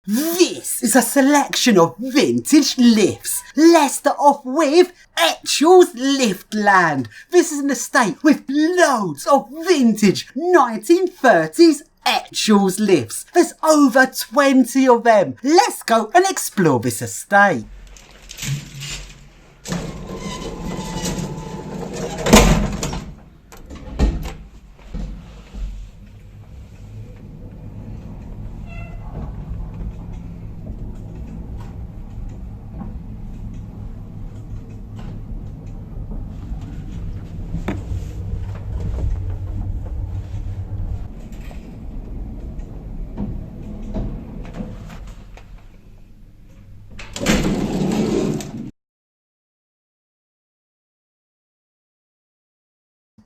This is a selection of vintage lifts. Let's start off with Etchells Liftland. This is an estate with loads of vintage 1930s Etchells lifts. There's over 20 of them. Let's go and explore this estate.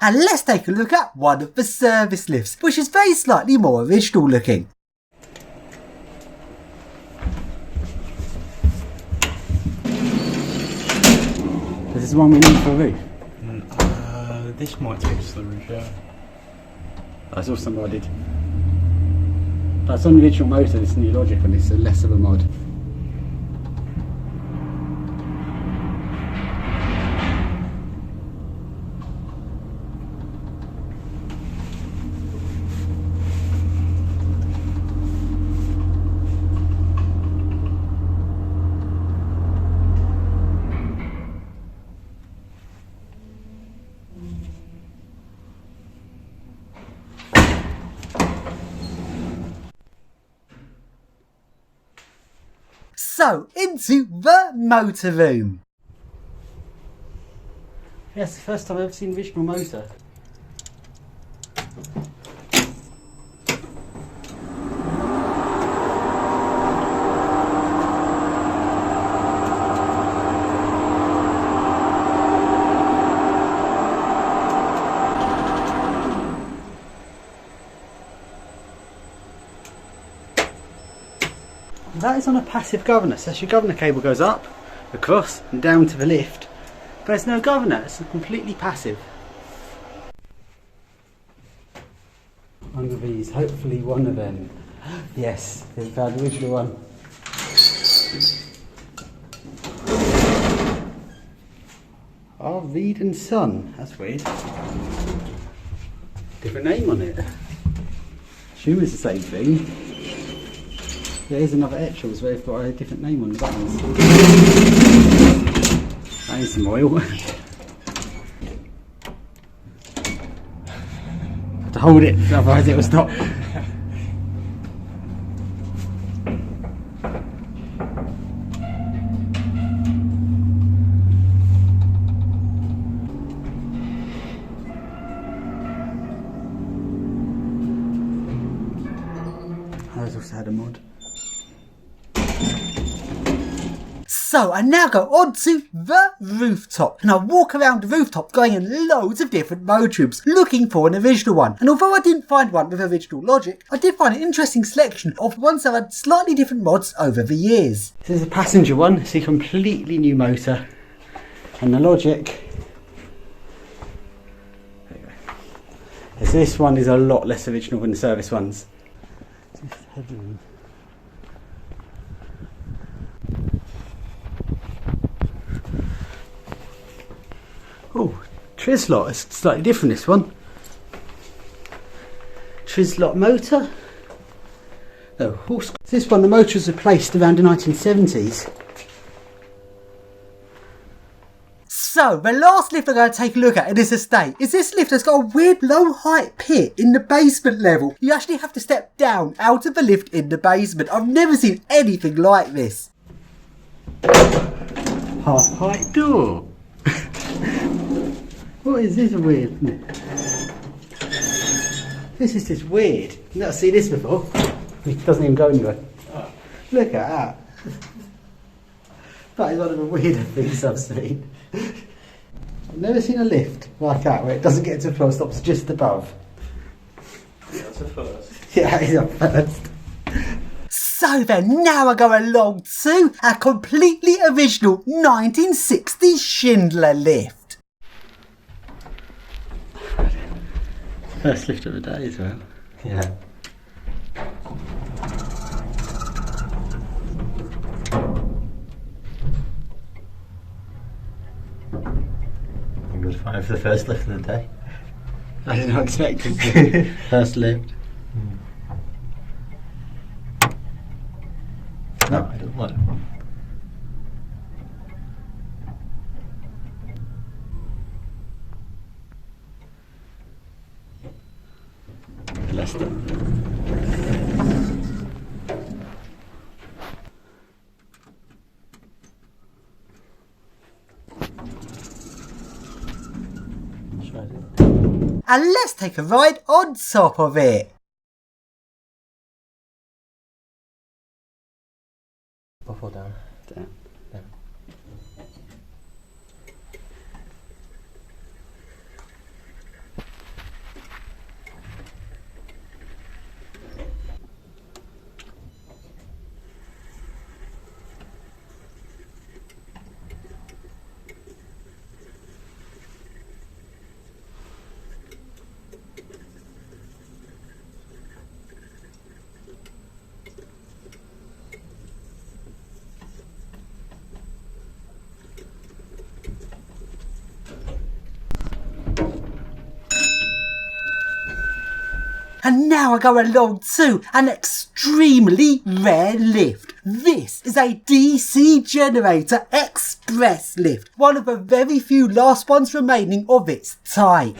And let's take a look at one of the service lifts, which is very slightly more original looking. This is one we need for a roof? This might take us to the roof, yeah. I saw somebody did. That's on the original motor, this new Logic, and it's a less of a mod. So, into the motor room. Yeah, it's the first time I've ever seen the original motor. That is on a passive governor, so your governor cable goes up, across and down to the lift. But there's no governor, it's completely passive. Under these, hopefully one of them. Yes, we've found the original one. Oh, Reed and Son, that's weird. Different name on it. Assume it's the same thing. There is another Etchells where they've got a different name on the buttons. That is some oil. Have to hold it, otherwise it will stop. Ours also had a mod. So I now go on to the rooftop, and I walk around the rooftop going in loads of different motor rooms looking for an original one. And although I didn't find one with original Logic, I did find an interesting selection of ones that had slightly different mods over the years. This is a passenger one, it's a completely new motor. And the Logic, there you go. Yes, this one is a lot less original than the service ones. Oh, Trislot, it's slightly different this one. Trislot motor. Oh, horse. This one, the motor was replaced around the 1970s. So, the last lift I'm going to take a look at in this estate is this lift that's got a weird low height pit in the basement level. You actually have to step down out of the lift in the basement. I've never seen anything like this. Half height door. What is this weird? This is just weird. You've not seen this before. It doesn't even go anywhere. Oh. Look at that. That is one of the weirder things I've seen. I've never seen a lift like that where it doesn't get to the floor, stops just above. Yeah, that's a first. Yeah, it's a first. So then, now I go along to a completely original 1960s Schindler lift. First lift of the day as well. Yeah. Over the first lift of the day. I didn't expect it. First lift. No, I don't want it. Leicester. And let's take a ride on top of it. Up or down? Down. Down. And now I go along to an extremely rare lift. This is a DC generator express lift, one of the very few last ones remaining of its type.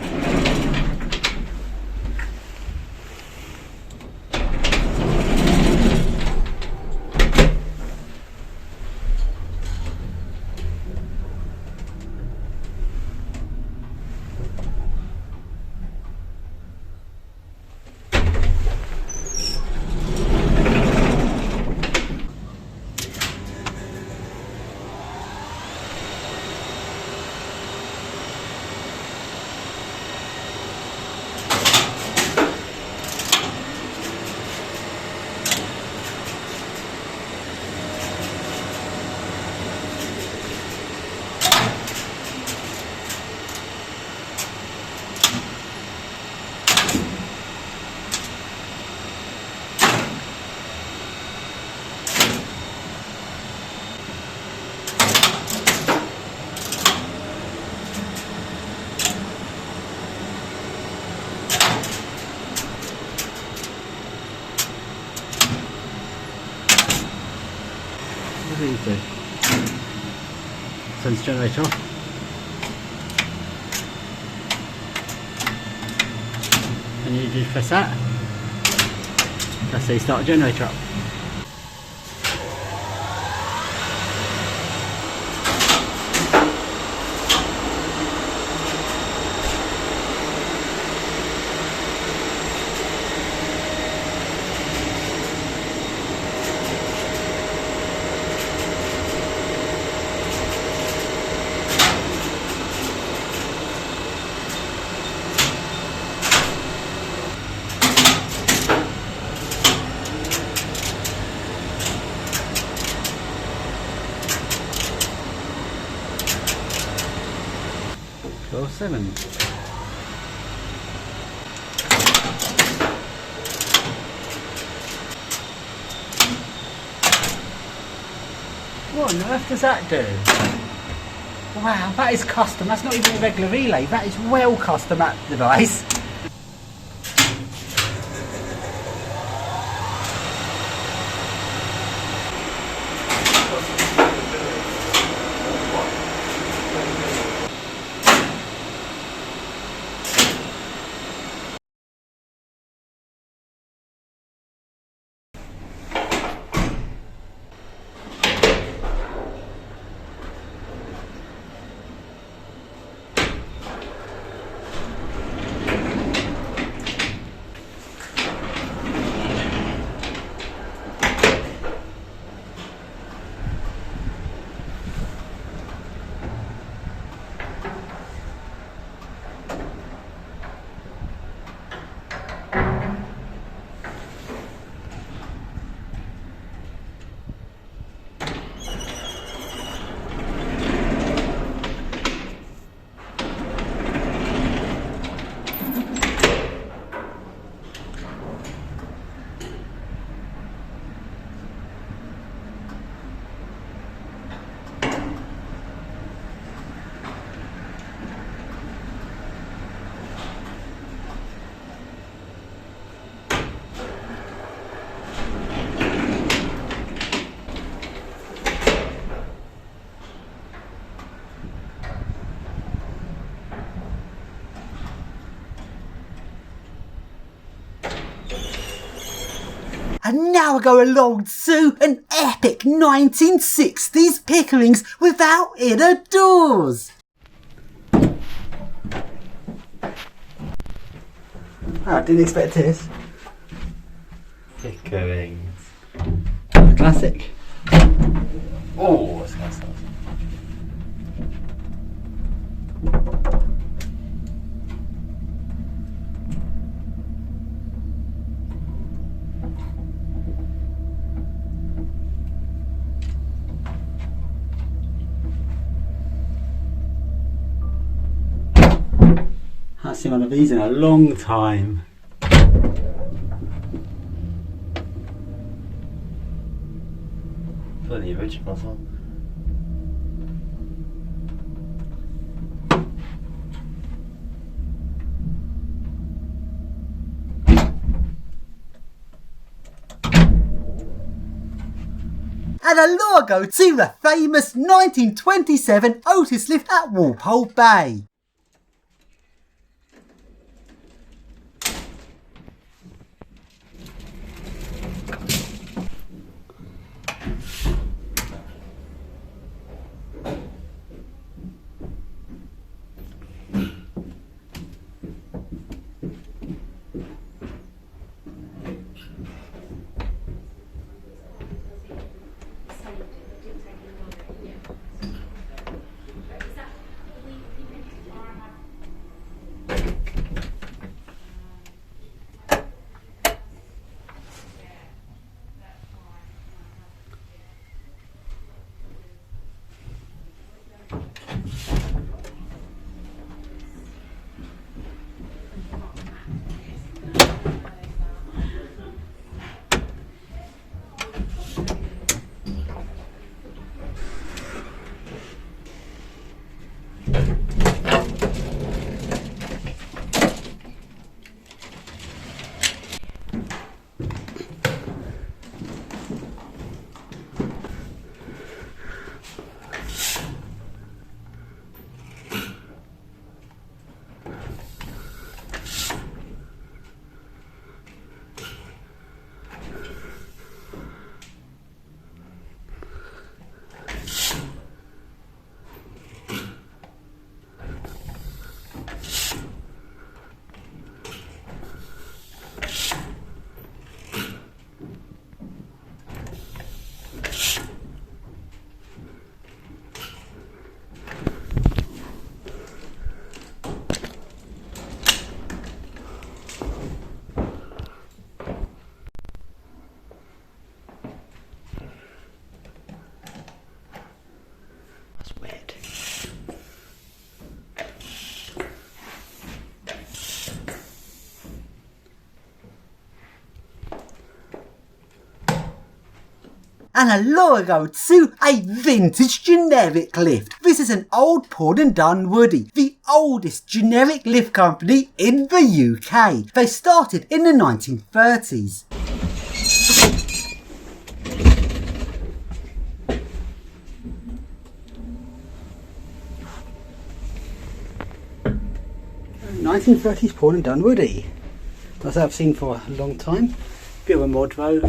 What do you do? Turns the generator off. And you just press that. That's how you start a generator up. Floor 7. What on earth does that do? Wow, that is custom. That's not even a regular relay. That is well custom, that device. And now I go along to an epic 1960s Pickering's without inner doors. I didn't expect this. Pickerings. Classic. Oh, that's nice. I haven't seen one of these in a long time. For the original one. And a logo to the famous 1927 Otis lift at Walpole Bay. And a logo to a vintage generic lift. This is an old Paul and Dunn Woody, the oldest generic lift company in the UK. They started in the 1930s. "1930s Paul and Dunn Woody." That's what I've seen for a long time. Bit of a mod though.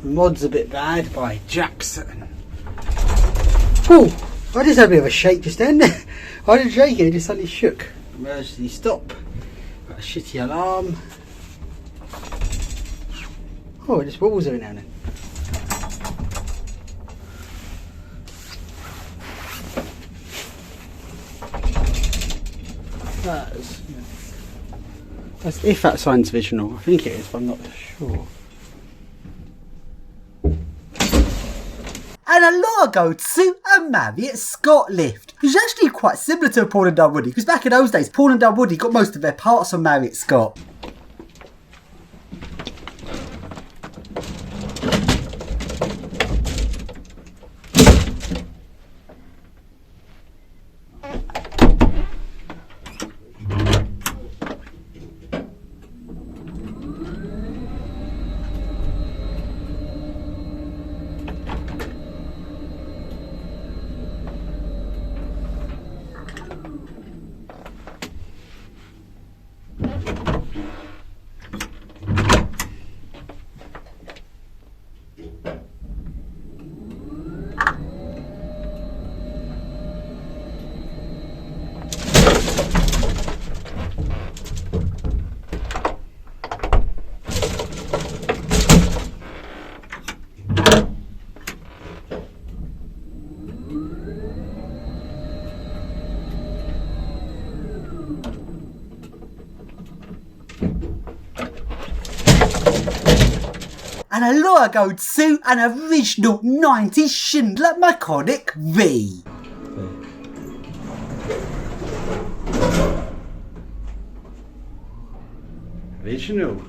The mod's a bit bad by Jackson. Oh, I just had a bit of a shake just then. I didn't shake it, it just suddenly shook. Emergency stop. Got a shitty alarm. Oh, it just wobbles every now and then. That's if that sign's visional. I think it is, but I'm not sure. And a logo to a Marriott Scott lift, which is actually quite similar to a Paul and Dunn Woody, because back in those days, Paul and Dunn Woody got most of their parts from Marriott Scott. and a lower gold suit, and original 90s Schindler Mechanic V. Original.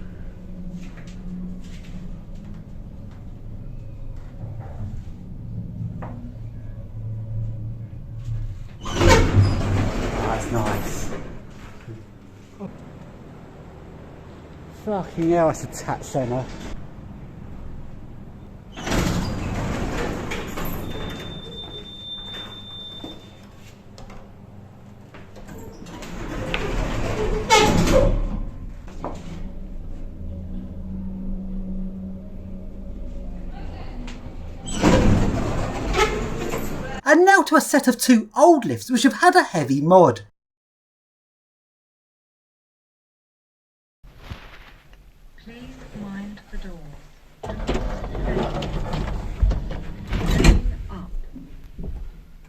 That's nice. Fucking hell, it's a tat centre. And now to a set of 2 old lifts which have had a heavy mod. Please mind the door. Up.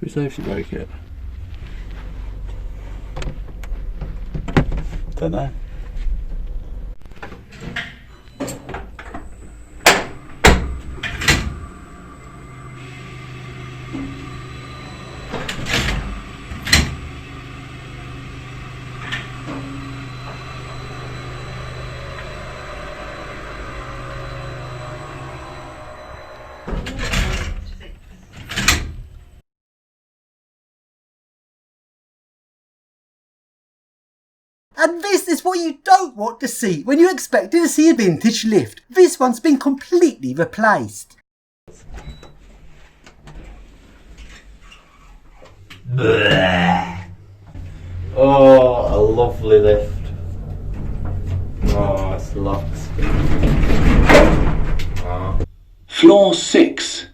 Who safety broke it? Don't know. And this is what you don't want to see when you're expecting to see a vintage lift. This one's been completely replaced. Oh, a lovely lift. Oh, it's locked. Oh. Floor 6.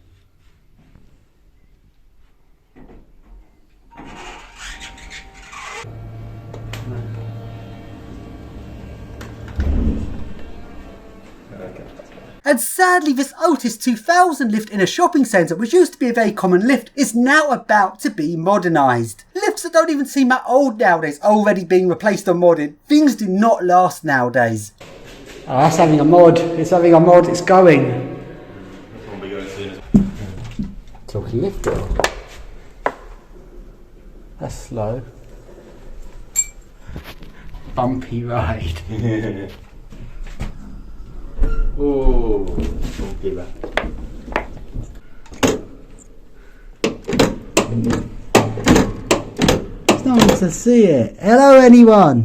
And sadly, this Otis 2000 lift in a shopping centre, which used to be a very common lift, is now about to be modernised. Lifts that don't even seem that old nowadays already being replaced or modded. Things do not last nowadays. Oh, that's having a mod. It's having a mod. It's going. Talking lift. That's slow. Bumpy ride. Oh, bumpy ride. There's no one to see it. Hello, anyone?